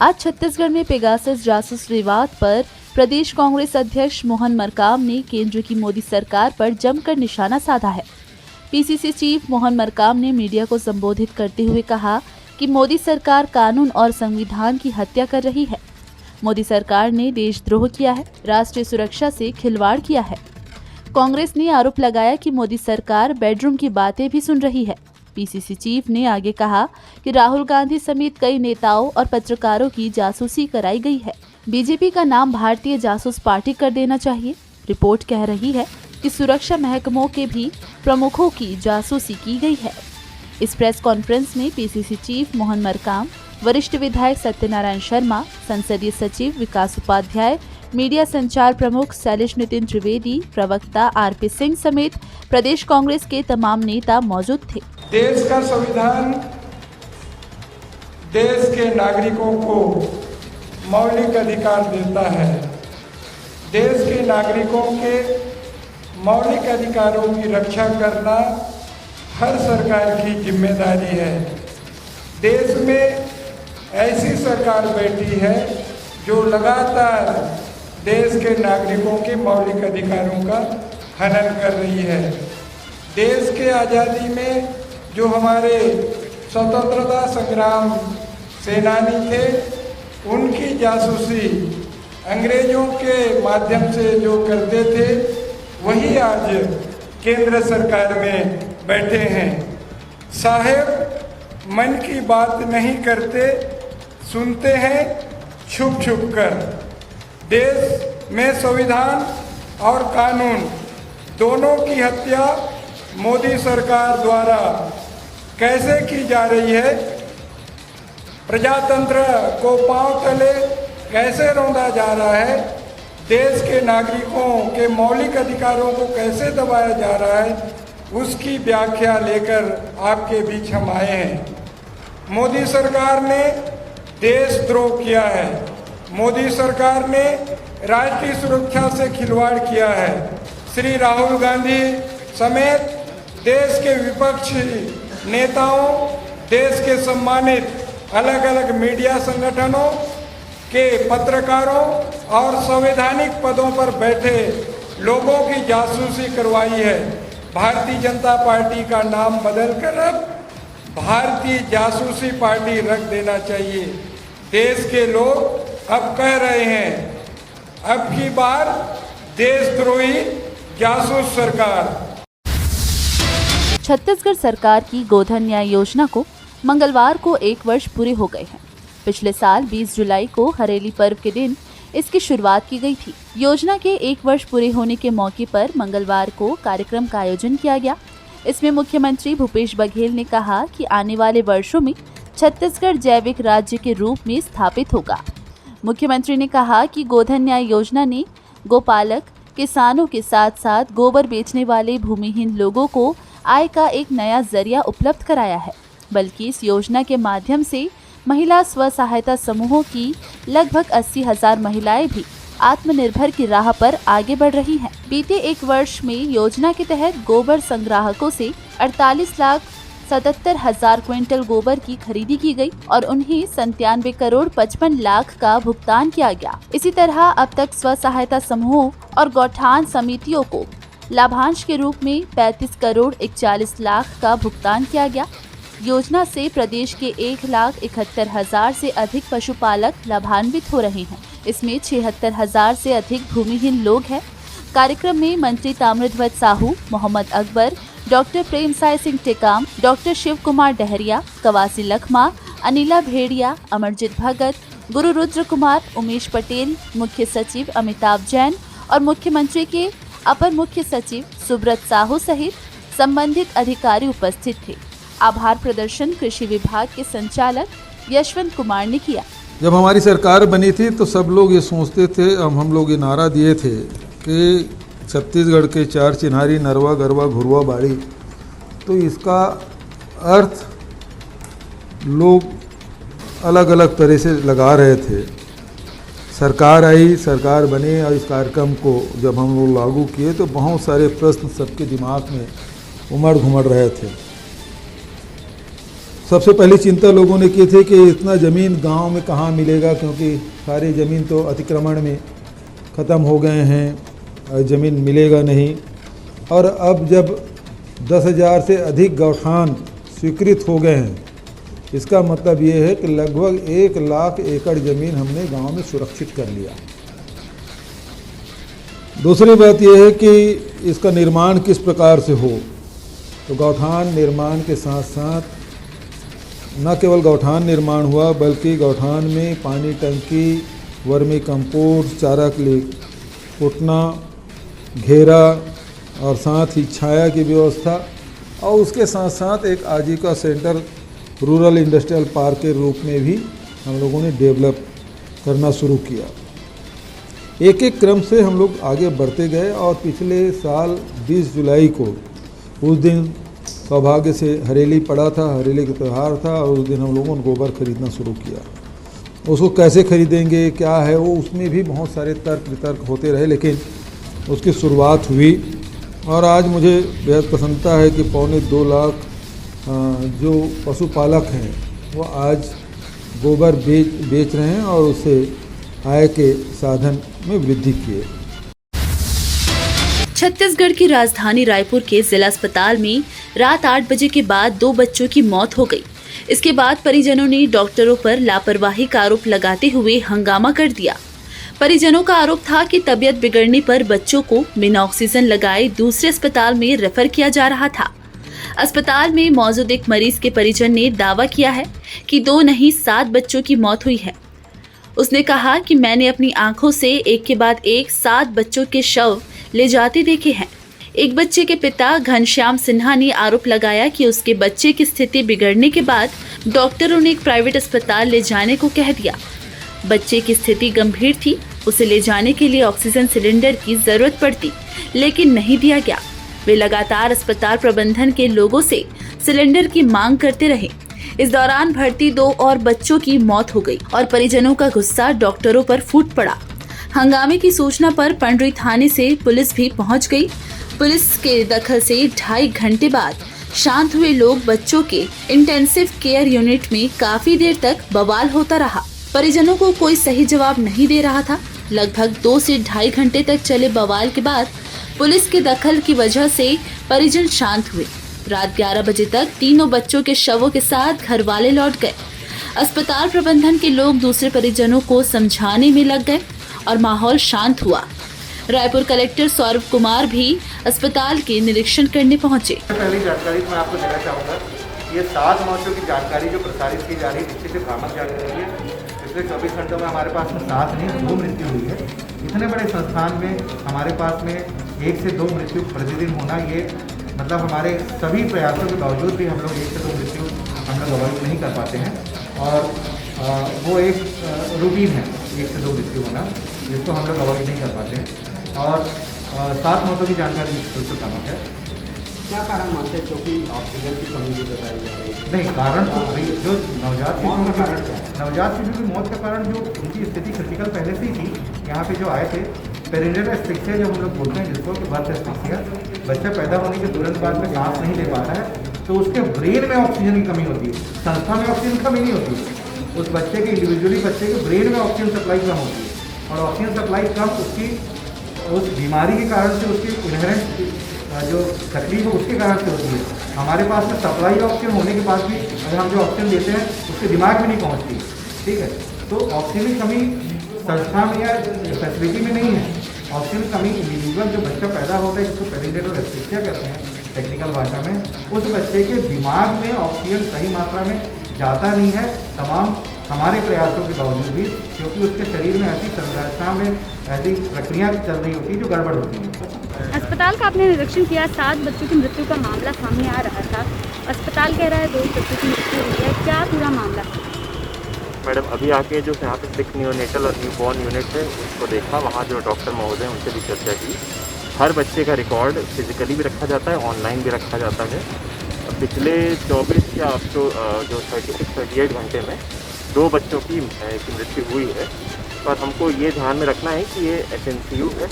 आज छत्तीसगढ़ में पेगासस जासूस विवाद पर प्रदेश कांग्रेस अध्यक्ष मोहन मरकाम ने केंद्र की मोदी सरकार पर जमकर निशाना साधा है। पीसीसी चीफ मोहन मरकाम ने मीडिया को संबोधित करते हुए कहा कि मोदी सरकार कानून और संविधान की हत्या कर रही है। मोदी सरकार ने देशद्रोह किया है, राष्ट्रीय सुरक्षा से खिलवाड़ किया है। कांग्रेस ने आरोप लगाया कि मोदी सरकार बेडरूम की बातें भी सुन रही है। पीसीसी चीफ ने आगे कहा कि राहुल गांधी समेत कई नेताओं और पत्रकारों की जासूसी कराई गई है। बीजेपी का नाम भारतीय जासूस पार्टी कर देना चाहिए। रिपोर्ट कह रही है कि सुरक्षा महकमों के भी प्रमुखों की जासूसी की गई है। इस प्रेस कॉन्फ्रेंस में पीसीसी चीफ मोहन मरकाम, वरिष्ठ विधायक सत्यनारायण शर्मा, संसदीय सचिव विकास उपाध्याय, मीडिया संचार प्रमुख शैलेश नितिन त्रिवेदी, प्रवक्ता आरपी सिंह समेत प्रदेश कांग्रेस के तमाम नेता मौजूद थे। देश का संविधान देश के नागरिकों को मौलिक अधिकार देता है। देश के नागरिकों के मौलिक अधिकारों की रक्षा करना हर सरकार की जिम्मेदारी है। देश में ऐसी सरकार बैठी है जो लगातार देश के नागरिकों के मौलिक अधिकारों का हनन कर रही है। देश के आज़ादी में जो हमारे स्वतंत्रता संग्राम सेनानी थे, उनकी जासूसी अंग्रेजों के माध्यम से जो करते थे, वही आज केंद्र सरकार में बैठे हैं। साहेब मन की बात नहीं करते, सुनते हैं छुप छुप कर। देश में संविधान और कानून दोनों की हत्या मोदी सरकार द्वारा कैसे की जा रही है, प्रजातंत्र को पांव तले कैसे रौंदा जा रहा है, देश के नागरिकों के मौलिक अधिकारों को कैसे दबाया जा रहा है, उसकी व्याख्या लेकर आपके बीच हम आए हैं। मोदी सरकार ने देशद्रोह किया है। मोदी सरकार ने राष्ट्रीय सुरक्षा से खिलवाड़ किया है। श्री राहुल गांधी समेत देश के विपक्षी नेताओं, देश के सम्मानित अलग अलग मीडिया संगठनों के पत्रकारों और संवैधानिक पदों पर बैठे लोगों की जासूसी करवाई है। भारतीय जनता पार्टी का नाम बदलकर अब भारतीय जासूसी पार्टी रख देना चाहिए। देश के लोग अब कह रहे हैं, अब की बार देशद्रोही जासूस सरकार। छत्तीसगढ़ सरकार की गोधन न्याय योजना को मंगलवार को 1 वर्ष पूरे हो गए हैं। पिछले साल 20 जुलाई को हरेली पर्व के दिन इसकी शुरुआत की गई थी। योजना के 1 वर्ष पूरे होने के मौके पर मंगलवार को कार्यक्रम का आयोजन किया गया। इसमें मुख्यमंत्री भूपेश बघेल ने कहा कि आने वाले वर्षों में छत्तीसगढ़ जैविक राज्य के रूप में स्थापित होगा। मुख्यमंत्री ने कहा कि गोधन न्याय योजना ने गोपालक, किसानों के साथ साथ गोबर बेचने वाले भूमिहीन लोगों को आय का एक नया जरिया उपलब्ध कराया है। बल्कि इस योजना के माध्यम से महिला स्व सहायता समूहों की लगभग 80,000 महिलाएं भी आत्मनिर्भर की राह पर आगे बढ़ रही हैं। बीते 1 वर्ष में योजना के तहत गोबर संग्राहकों से 48,77,000 क्विंटल गोबर की खरीदी की गई और उन्हें 97 करोड़ 55 लाख का भुगतान किया गया। इसी तरह अब तक स्व सहायता समूहों और गौठान समितियों को लाभांश के रूप में 35 करोड़ 41 लाख का भुगतान किया गया। योजना से प्रदेश के 1,71,000 से अधिक पशुपालक लाभान्वित हो रहे हैं। इसमें 76,000 से अधिक भूमिहीन लोग हैं। कार्यक्रम में मंत्री ताम्रध्वज साहू, मोहम्मद अकबर, डॉक्टर प्रेमसाय सिंह टेकाम, डॉक्टर शिव कुमार डहरिया, कवासी लखमा, अनिला भेड़िया, अमरजीत भगत, गुरु रुद्र कुमार, उमेश पटेल, मुख्य सचिव अमिताभ जैन और मुख्यमंत्री के अपर मुख्य सचिव सुब्रत साहू सहित संबंधित अधिकारी उपस्थित थे। आभार प्रदर्शन कृषि विभाग के संचालक यशवंत कुमार ने किया। जब हमारी सरकार बनी थी तो सब लोग ये सोचते थे, हम लोग ये नारा दिए थे कि छत्तीसगढ़ के 4 चिन्हारी नरवा गरवा घुरवा बाड़ी। तो इसका अर्थ लोग अलग अलग तरह से लगा रहे थे। सरकार आई, सरकार बनी और इस कार्यक्रम को जब हम लोग लागू किए तो बहुत सारे प्रश्न सबके दिमाग में उमड़ घुमड़ रहे थे। सबसे पहली चिंता लोगों ने की थी कि इतना ज़मीन गांव में कहाँ मिलेगा, क्योंकि सारी ज़मीन तो अतिक्रमण में ख़त्म हो गए हैं, ज़मीन मिलेगा नहीं। और अब जब 10,000 से अधिक गौठान स्वीकृत हो गए हैं, इसका मतलब ये है कि लगभग 1 लाख एकड़ ज़मीन हमने गांव में सुरक्षित कर लिया। दूसरी बात यह है कि इसका निर्माण किस प्रकार से हो, तो गौठान निर्माण के साथ साथ न केवल गौठान निर्माण हुआ, बल्कि गौठान में पानी टंकी, वर्मी कंपोस्ट, चारा के लिए कुटना, घेरा और साथ ही छाया की व्यवस्था, और उसके साथ साथ एक आजीविका सेंटर रूरल इंडस्ट्रियल पार्क के रूप में भी हम लोगों ने डेवलप करना शुरू किया। एक एक क्रम से हम लोग आगे बढ़ते गए और पिछले साल 20 जुलाई को, उस दिन सौभाग्य से हरेली पड़ा था, हरेली का त्यौहार था, और उस दिन हम लोगों ने गोबर खरीदना शुरू किया। उसको कैसे खरीदेंगे, क्या है वो, उसमें भी बहुत सारे तर्क वितर्क होते रहे, लेकिन उसकी शुरुआत हुई। और आज मुझे बेहद प्रसन्नता है कि 2.25 लाख जो पशुपालक हैं वो आज गोबर बेच रहे हैं और उससे आय के साधन में वृद्धि किए। छत्तीसगढ़ की राजधानी रायपुर के जिला अस्पताल में रात 8 बजे के बाद 2 बच्चों की मौत हो गई। इसके बाद परिजनों ने डॉक्टरों पर लापरवाही का आरोप लगाते हुए हंगामा कर दिया। परिजनों का आरोप था कि तबीयत बिगड़ने पर बच्चों को बिना ऑक्सीजन लगाए दूसरे अस्पताल में रेफर किया जा रहा था। अस्पताल में मौजूद एक मरीज के परिजन ने दावा किया है कि 2 नहीं 7 बच्चों की मौत हुई है। उसने कहा कि मैंने अपनी आंखों से एक के बाद एक 7 बच्चों के शव ले जाते देखे हैं। एक बच्चे के पिता घनश्याम सिन्हा ने आरोप लगाया कि उसके बच्चे की स्थिति बिगड़ने के बाद डॉक्टरों ने एक प्राइवेट अस्पताल ले जाने को कह दिया। बच्चे की स्थिति गंभीर थी, उसे ले जाने के लिए ऑक्सीजन सिलेंडर की जरूरत पड़ती, लेकिन नहीं दिया गया। वे लगातार अस्पताल प्रबंधन के लोगों से सिलेंडर की मांग करते रहे। इस दौरान भर्ती 2 और बच्चों की मौत हो गई और परिजनों का गुस्सा डॉक्टरों पर फूट पड़ा। हंगामे की सूचना पर पंडरी थाने से पुलिस भी पहुंच गई। पुलिस के दखल से 2.5 घंटे बाद शांत हुए लोग बच्चों के इंटेंसिव केयर यूनिट में काफी देर तक बवाल होता रहा। परिजनों को कोई सही जवाब नहीं दे रहा था। लगभग 2 से 2.5 घंटे तक चले बवाल के बाद पुलिस के दखल की वजह से परिजन शांत हुए। रात 11 बजे तक तीनों बच्चों के शवों के साथ घर वाले लौट गए। अस्पताल प्रबंधन के लोग दूसरे परिजनों को समझाने में लग गए और माहौल शांत हुआ। रायपुर कलेक्टर सौरभ कुमार भी अस्पताल के निरीक्षण करने पहुंचे। पहली जानकारी मैं आपको देना चाहूँगा, ये 7 मौतों की जानकारी जो प्रसारित की जा रही है निश्चित भ्रामक जानकारी है। पिछले 24 घंटों में हमारे पास में 7 नहीं 2 मृत्यु हुई है। इतने बड़े संस्थान में हमारे पास में 1 से 2 मृत्यु प्रतिदिन होना, ये मतलब हमारे सभी प्रयासों के बावजूद भी हम लोग 1 से 2 मृत्यु हम लोग अवॉइड नहीं कर पाते हैं। और वो एक रूटीन है 1 से 2 मृत्यु होना, जिसको हम लोग अवॉइड नहीं कर पाते हैं। और 7 मौतों की जानकारी बिल्कुल कम है। क्या कारण मानते हैं, क्योंकि ऑक्सीजन की कमी भी बताई जा रही है? नहीं, कारण तो जो नवजात शिशु की मौत का कारण जो उनकी स्थिति क्रिटिकल पहले से ही थी। यहाँ पे जो आए थे पेरिनेटल एस्फिक्सिया जो हम लोग बोलते हैं, जिसको कि बर्थ एस्फिक्सिया, बच्चा पैदा होने के तुरंत बाद में सांस नहीं ले पा रहा है, तो उसके ब्रेन में ऑक्सीजन की कमी होती है। संस्था में ऑक्सीजन की कमी नहीं होती है, उस बच्चे के इंडिविजुअली बच्चे के ब्रेन में ऑक्सीजन सप्लाई कम होती है। और ऑक्सीजन सप्लाई कम उसकी उस बीमारी के कारण से, उसकी इनहेरेंट जो तकलीफ है उसके कारण से होती है। हमारे पास में सप्लाई ऑक्सीजन होने के बाद भी अगर हम जो ऑक्सीजन देते हैं उसके दिमाग में नहीं पहुंचती, ठीक है। तो ऑक्सीजन की कमी संस्था में या फैसिलिटी में नहीं है। ऑक्सीजन की कमी इंडिविजुअल जो बच्चा पैदा होता है, जिसको पेरिनेटल एस्फिक्सिया कहते हैं टेक्निकल भाषा में, उस बच्चे के दिमाग में ऑक्सीजन सही मात्रा में जाता नहीं है, तमाम हमारे प्रयासों के बावजूद भी, क्योंकि उसके शरीर में ऐसी संरचना में ऐसी प्रक्रिया चल रही होती है जो गड़बड़ होती है। अस्पताल का आपने निरीक्षण किया, 7 बच्चों की मृत्यु का मामला सामने आ रहा था। अस्पताल कह रहा है 2 बच्चों की मृत्यु हुई है, क्या पूरा मामला है? मैडम अभी आके जो यहाँ पे 6 न्यूनेटल और न्यूबॉर्न यूनिट है उसको देखा, वहाँ जो डॉक्टर महोदय उनसे भी चर्चा की। हर बच्चे का रिकॉर्ड फिजिकली भी रखा जाता है, ऑनलाइन भी रखा जाता है। पिछले 24 या अब तो जो 36-38 घंटे में 2 बच्चों की मृत्यु हुई है। पर हमको ये ध्यान में रखना है कि ये SNCU है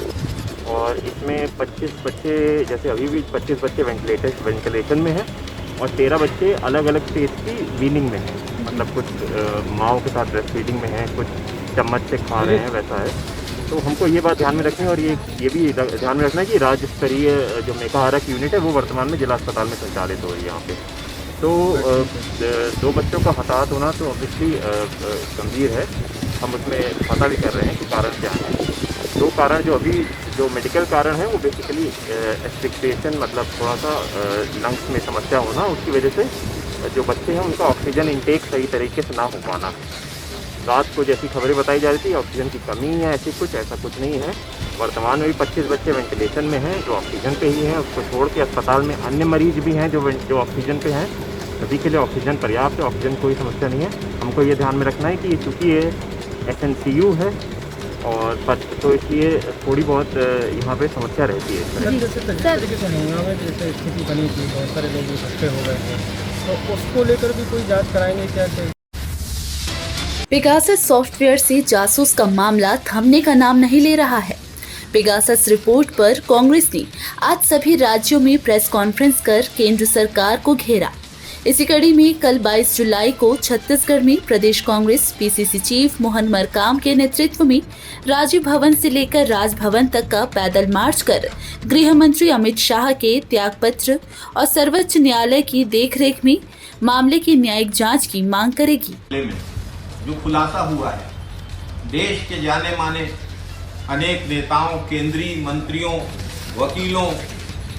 और इसमें 25 बच्चे, जैसे अभी भी 25 बच्चे वेंटिलेशन में हैं और 13 बच्चे अलग अलग स्टेज की वीनिंग में हैं, मतलब कुछ माओ के साथ ब्रेस्ट फीडिंग में हैं, कुछ चम्मच से खा रहे हैं, वैसा है। तो हमको ये बात ध्यान में रखनी है और ये भी ध्यान में रखना है कि राज्य स्तरीय जो मेकाहारक यूनिट है वो वर्तमान में जिला अस्पताल में संचालित हो रही है यहाँ पे। तो 2 बच्चों का हताहत होना तो ऑब्वियसली गंभीर है। हम उसमें पता भी कर रहे हैं कि कारण क्या है। 2 कारण जो मेडिकल कारण है वो बेसिकली एस्फिक्सिएशन, मतलब थोड़ा सा लंग्स में समस्या होना, उसकी वजह से जो बच्चे हैं उनका ऑक्सीजन इंटेक सही तरीके से ना हो पाना। रात को जैसी खबरें बताई जा रही थी ऑक्सीजन की कमी है, ऐसा कुछ नहीं है। वर्तमान में भी 25 बच्चे वेंटिलेशन में हैं जो ऑक्सीजन पे ही हैं। उसको छोड़ के अस्पताल में अन्य मरीज भी हैं जो ऑक्सीजन पे हैं। सभी के लिए ऑक्सीजन पर्याप्त है, ऑक्सीजन कोई समस्या नहीं है। हमको ये ध्यान में रखना है कि चूँकि ये SNCU है और तो इसलिए थोड़ी बहुत यहाँ पे समस्या रहती है। जैसे स्थिति बनी थी, बहुत सारे लोग इकट्ठे हो गए थे, तो उसको लेकर भी कोई जांच कराएंगे क्या? पेगासस सॉफ्टवेयर से जासूस का मामला थमने का नाम नहीं ले रहा है। पेगासस रिपोर्ट पर कांग्रेस ने आज सभी राज्यों में प्रेस कॉन्फ्रेंस कर केंद्र सरकार को घेरा। इसी कड़ी में कल 22 जुलाई को छत्तीसगढ़ में प्रदेश कांग्रेस PCC चीफ मोहन मरकाम के नेतृत्व में राजीव भवन से लेकर राजभवन तक का पैदल मार्च कर गृह मंत्री अमित शाह के त्यागपत्र और सर्वोच्च न्यायालय की देखरेख में मामले की न्यायिक जांच की मांग करेगी। जो खुलासा हुआ है, देश के जाने माने अनेक नेताओं, केंद्रीय मंत्रियों, वकीलों,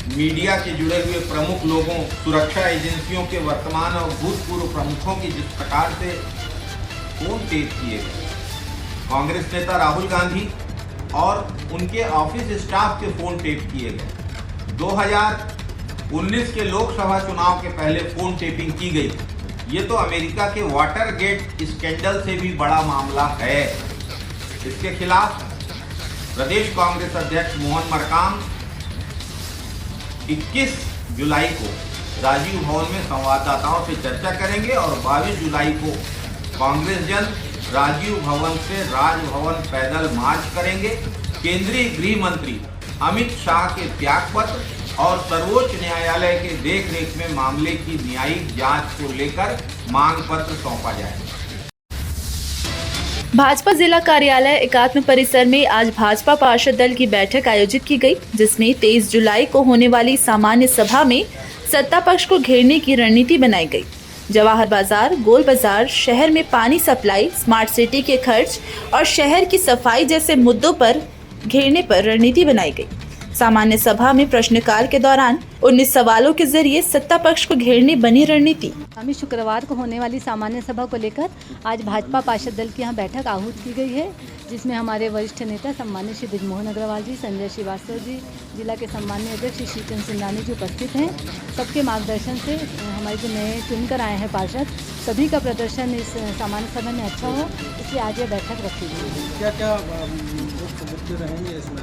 मीडिया से जुड़े हुए प्रमुख लोगों, सुरक्षा एजेंसियों के वर्तमान और भूतपूर्व प्रमुखों की जिस प्रकार से फोन टेप किए गए, कांग्रेस नेता राहुल गांधी और उनके ऑफिस स्टाफ के फोन टेप किए गए, 2019 के लोकसभा चुनाव के पहले फोन टेपिंग की गई। ये तो अमेरिका के वाटरगेट स्कैंडल से भी बड़ा मामला है। इसके खिलाफ प्रदेश कांग्रेस अध्यक्ष मोहन मरकाम 21 जुलाई को राजीव भवन में संवाददाताओं से चर्चा करेंगे और 22 जुलाई को कांग्रेस जन राजीव भवन से राजभवन पैदल मार्च करेंगे। केंद्रीय गृह मंत्री अमित शाह के त्यागपत्र और सर्वोच्च न्यायालय के देखरेख में मामले की न्यायिक जांच को लेकर मांग पत्र सौंपा जाएगा। भाजपा जिला कार्यालय एकात्म परिसर में आज भाजपा पार्षद दल की बैठक आयोजित की गई, जिसमें 23 जुलाई को होने वाली सामान्य सभा में सत्ता पक्ष को घेरने की रणनीति बनाई गई। जवाहर बाजार, गोल बाजार, शहर में पानी सप्लाई, स्मार्ट सिटी के खर्च और शहर की सफाई जैसे मुद्दों पर घेरने पर रणनीति बनाई गई। सामान्य सभा में प्रश्नकाल के दौरान 19 सवालों के जरिए सत्ता पक्ष को घेरने बनी रणनीति। आगामी शुक्रवार को होने वाली सामान्य सभा को लेकर आज भाजपा पार्षद दल की यहाँ बैठक आहूत की गई है, जिसमें हमारे वरिष्ठ नेता सम्मानित श्री बृजमोहन अग्रवाल जी, संजय श्रीवास्तव जी, जिला के सम्मानीय अध्यक्ष श्री शीतल सिंधानी जी उपस्थित हैं। सबके मार्गदर्शन से हमारे जो नए चुनकर आए हैं पार्षद, सभी का प्रदर्शन इस सामान्य सभा में अच्छा हो, इसलिए आज ये बैठक रखी गई है। क्या मुद्दे रहेंगे इसमें?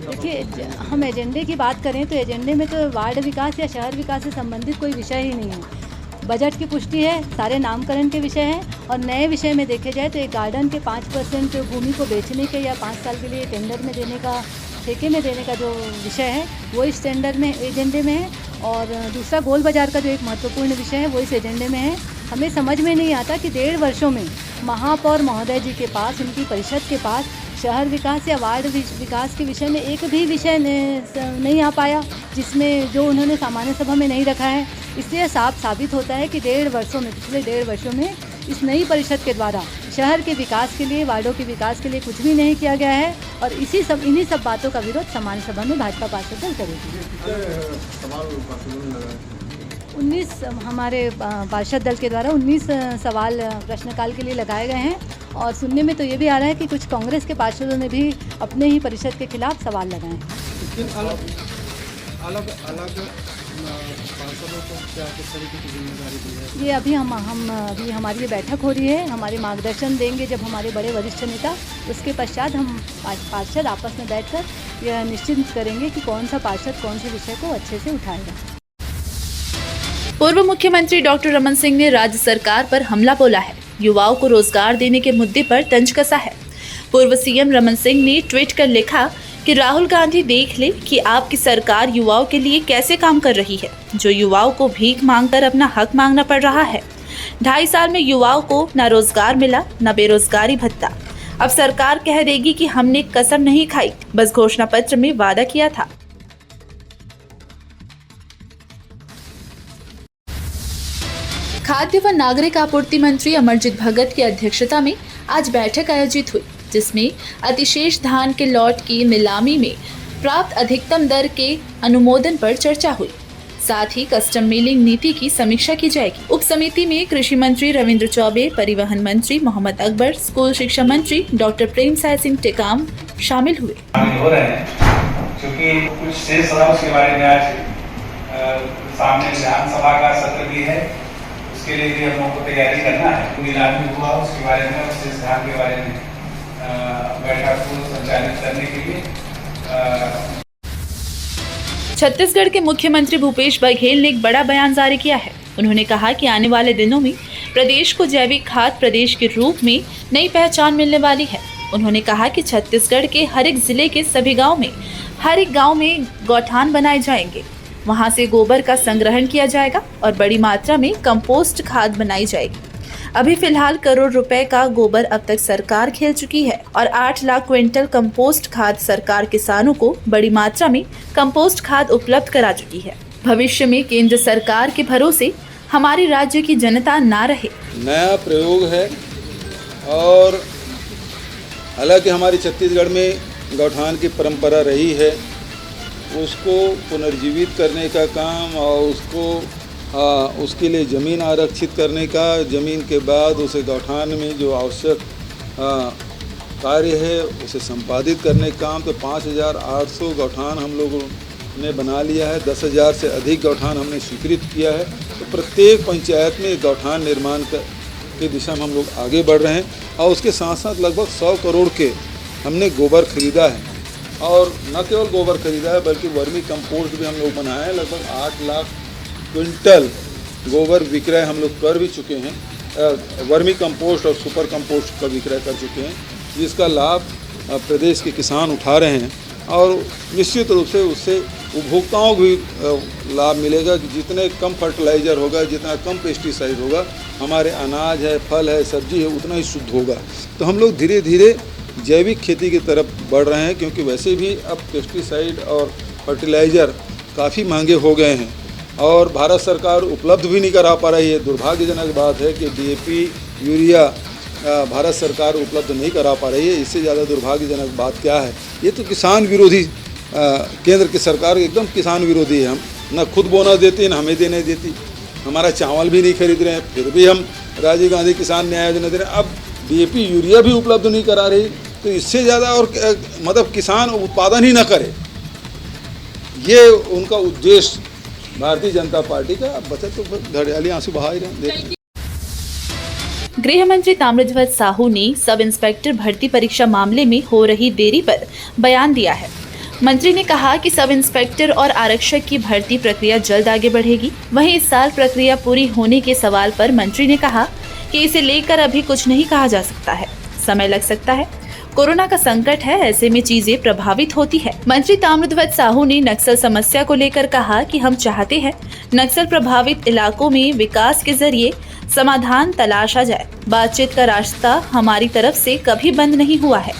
देखिए, हम एजेंडे की बात करें तो एजेंडे में तो वार्ड विकास या शहर विकास से संबंधित कोई विषय ही नहीं है। बजट की पुष्टि है, सारे नामकरण के विषय हैं और नए विषय में देखे जाए तो एक गार्डन के 5% भूमि को बेचने के या 5 साल के लिए टेंडर में देने का, ठेके में देने का जो विषय है वो इस टेंडर में एजेंडे में है। और दूसरा गोल बाजार का जो एक महत्वपूर्ण विषय है वो इस एजेंडे में है। हमें समझ में नहीं आता कि 1.5 वर्षों में महापौर महोदय जी के पास, उनकी परिषद के पास शहर विकास या वार्ड विकास के विषय में एक भी विषय नहीं आ पाया, जिसमें जो उन्होंने सामान्य सभा में नहीं रखा है। इसलिए साफ साबित होता है कि 1.5 वर्षों में, पिछले 1.5 वर्षों में इस नई परिषद के द्वारा शहर के विकास के लिए, वार्डों के विकास के लिए कुछ भी नहीं किया गया है और इन्हीं सब बातों का विरोध सामान्य सभा में भाजपा पार्षद दल करेगी। 19 हमारे पार्षद दल के द्वारा 19 सवाल प्रश्नकाल के लिए लगाए गए हैं और सुनने में तो ये भी आ रहा है कि कुछ कांग्रेस के पार्षदों ने भी अपने ही परिषद के खिलाफ सवाल लगाए हैं। अलग पार्षदों को क्या किस तरीके की जिम्मेदारी दी है? ये अभी अभी हमारी ये बैठक हो रही है, हमारे मार्गदर्शन देंगे जब हमारे बड़े वरिष्ठ नेता, उसके पश्चात हम पार्षद आपस में बैठकर यह निश्चित करेंगे कि कौन सा पार्षद कौन से विषय को अच्छे से उठाएगा। पूर्व मुख्यमंत्री डॉक्टर रमन सिंह ने राज्य सरकार पर हमला बोला है। युवाओं को रोजगार देने के मुद्दे पर तंज कसा है। पूर्व सीएम रमन सिंह ने ट्वीट कर लिखा कि राहुल गांधी देख ले कि आपकी सरकार युवाओं के लिए कैसे काम कर रही है, जो युवाओं को भीख मांगकर अपना हक मांगना पड़ रहा है। 2.5 साल में युवाओं को न रोजगार मिला न बेरोजगारी भत्ता। अब सरकार कह देगी कि हमने कसम नहीं खाई, बस घोषणा पत्र में वादा किया था। खाद्य व नागरिक आपूर्ति मंत्री अमरजीत भगत की अध्यक्षता में आज बैठक आयोजित हुई, जिसमें अतिशेष धान के लॉट की नीलामी में प्राप्त अधिकतम दर के अनुमोदन पर चर्चा हुई। साथ ही कस्टम मिलिंग नीति की समीक्षा की जाएगी। उप समिति में कृषि मंत्री रविंद्र चौबे, परिवहन मंत्री मोहम्मद अकबर, स्कूल शिक्षा मंत्री डॉक्टर प्रेमसाय सिंह टेकाम शामिल हुए। हो रहे हैं क्योंकि कुछ शेष रहा, उसके बारे में आज सामने विधानसभा का सत्र भी है, उसके लिए भी हम लोगों को तैयारी करना है। नीलामी हुआ उसके बारे में और शेष धान के बारे में बैठक को संचालित करने के लिए छत्तीसगढ़ के मुख्यमंत्री भूपेश बघेल ने एक बड़ा बयान जारी किया है। उन्होंने कहा कि आने वाले दिनों में प्रदेश को जैविक खाद्य प्रदेश के रूप में नई पहचान मिलने वाली है। उन्होंने कहा कि छत्तीसगढ़ के हर एक जिले के सभी हर एक गांव में गौठान बनाए जाएंगे। वहां से गोबर का संग्रहण किया जाएगा और बड़ी मात्रा में कंपोस्ट खाद बनाई जाएगी। अभी फिलहाल करोड़ रुपए का गोबर अब तक सरकार खेल चुकी है और 8 लाख क्विंटल कंपोस्ट खाद सरकार किसानों को बड़ी मात्रा में कंपोस्ट खाद उपलब्ध करा चुकी है। भविष्य में केंद्र सरकार के भरोसे हमारे राज्य की जनता ना रहे। नया प्रयोग है और हालांकि हमारी छत्तीसगढ़ में गौठान की परंपरा रही है, उसको पुनर्जीवित करने का काम और उसके लिए ज़मीन आरक्षित करने का, ज़मीन के बाद उसे गौठान में जो आवश्यक कार्य है उसे संपादित करने का काम, तो 5,800 गौठान हम लोगों ने बना लिया है। 10,000 से अधिक गौठान हमने स्वीकृत किया है। तो प्रत्येक पंचायत में गौठान निर्माण की दिशा में हम लोग आगे बढ़ रहे हैं और उसके साथ साथ लगभग 100 करोड़ के हमने गोबर खरीदा है। और न केवल गोबर खरीदा है बल्कि वर्मी कंपोस्ट भी हम लोग बनाए हैं। लगभग 8 लाख क्विंटल गोबर विक्रय हम लोग कर भी चुके हैं। वर्मी कंपोस्ट और सुपर कंपोस्ट का विक्रय कर चुके हैं, जिसका लाभ प्रदेश के किसान उठा रहे हैं और निश्चित रूप से उससे उपभोक्ताओं को भी लाभ मिलेगा कि जितने कम फर्टिलाइज़र होगा, जितना कम पेस्टिसाइड होगा, हमारे अनाज है, फल है, सब्जी है, उतना ही शुद्ध होगा। तो हम लोग धीरे धीरे जैविक खेती की तरफ बढ़ रहे हैं, क्योंकि वैसे भी अब पेस्टिसाइड और फर्टिलाइज़र काफ़ी महंगे हो गए हैं और भारत सरकार उपलब्ध भी नहीं करा पा रही है। दुर्भाग्यजनक बात है कि डीएपी, यूरिया भारत सरकार उपलब्ध नहीं करा पा रही है। इससे ज़्यादा दुर्भाग्यजनक बात क्या है? ये तो किसान विरोधी केंद्र की सरकार एकदम किसान विरोधी है। हम न खुद बोनस देती न हमें देने देती, हमारा चावल भी नहीं खरीद रहे हैं, फिर भी हम राजीव गांधी किसान न्याय योजना दे रहे हैं। अब डीएपी, यूरिया भी उपलब्ध नहीं करा रही, तो इससे ज़्यादा और मतलब किसान उत्पादन ही न करे, ये उनका उद्देश्य भारतीय जनता पार्टी का। बचत तो घड़ियाली आंसू बहा ही रहे। गृह मंत्री ताम्रध्वज साहू ने सब इंस्पेक्टर भर्ती परीक्षा मामले में हो रही देरी पर बयान दिया है। मंत्री ने कहा कि सब इंस्पेक्टर और आरक्षक की भर्ती प्रक्रिया जल्द आगे बढ़ेगी। वहीं इस साल प्रक्रिया पूरी होने के सवाल पर मंत्री ने कहा कि इसे लेकर अभी कुछ नहीं कहा जा सकता है, समय लग सकता है। कोरोना का संकट है, ऐसे में चीजें प्रभावित होती है। मंत्री ताम्रध्वज साहू ने नक्सल समस्या को लेकर कहा कि हम चाहते हैं नक्सल प्रभावित इलाकों में विकास के जरिए समाधान तलाशा जाए। बातचीत का रास्ता हमारी तरफ से कभी बंद नहीं हुआ है।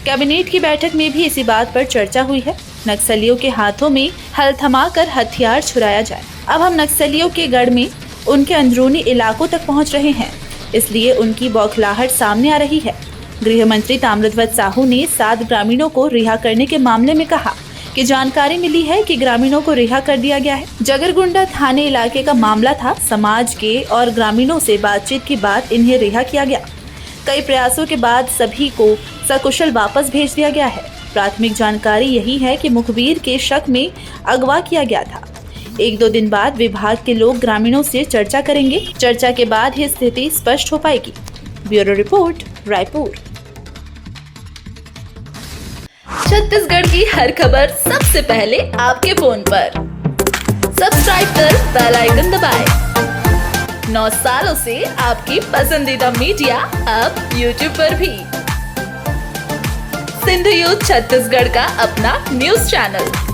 कैबिनेट की बैठक में भी इसी बात पर चर्चा हुई है। नक्सलियों के हाथों में हल थमाकर हथियार छुड़ाया जाए। अब हम नक्सलियों के गढ़ में उनके अंदरूनी इलाकों तक पहुंच रहे हैं, इसलिए उनकी बौखलाहट सामने आ रही है। गृह मंत्री ताम्रध्वज साहू ने 7 ग्रामीणों को रिहा करने के मामले में कहा कि जानकारी मिली है कि ग्रामीणों को रिहा कर दिया गया है। जगरगुंडा थाने इलाके का मामला था। समाज के और ग्रामीणों से बातचीत के बाद इन्हें रिहा किया गया। कई प्रयासों के बाद सभी को सकुशल वापस भेज दिया गया है। प्राथमिक जानकारी यही है कि मुखबिर के शक में अगवा किया गया था। 1-2 दिन बाद विभाग के लोग ग्रामीणों से चर्चा करेंगे। चर्चा के बाद ही स्थिति स्पष्ट हो पाएगी। Bureau report, Raipur. छत्तीसगढ़ की हर खबर सबसे पहले आपके फोन पर। सब्सक्राइब कर बेल आइकन दबाएं। 9 सालों से आपकी पसंदीदा मीडिया अब YouTube पर भी। सिंधु यूथ छत्तीसगढ़ का अपना न्यूज चैनल।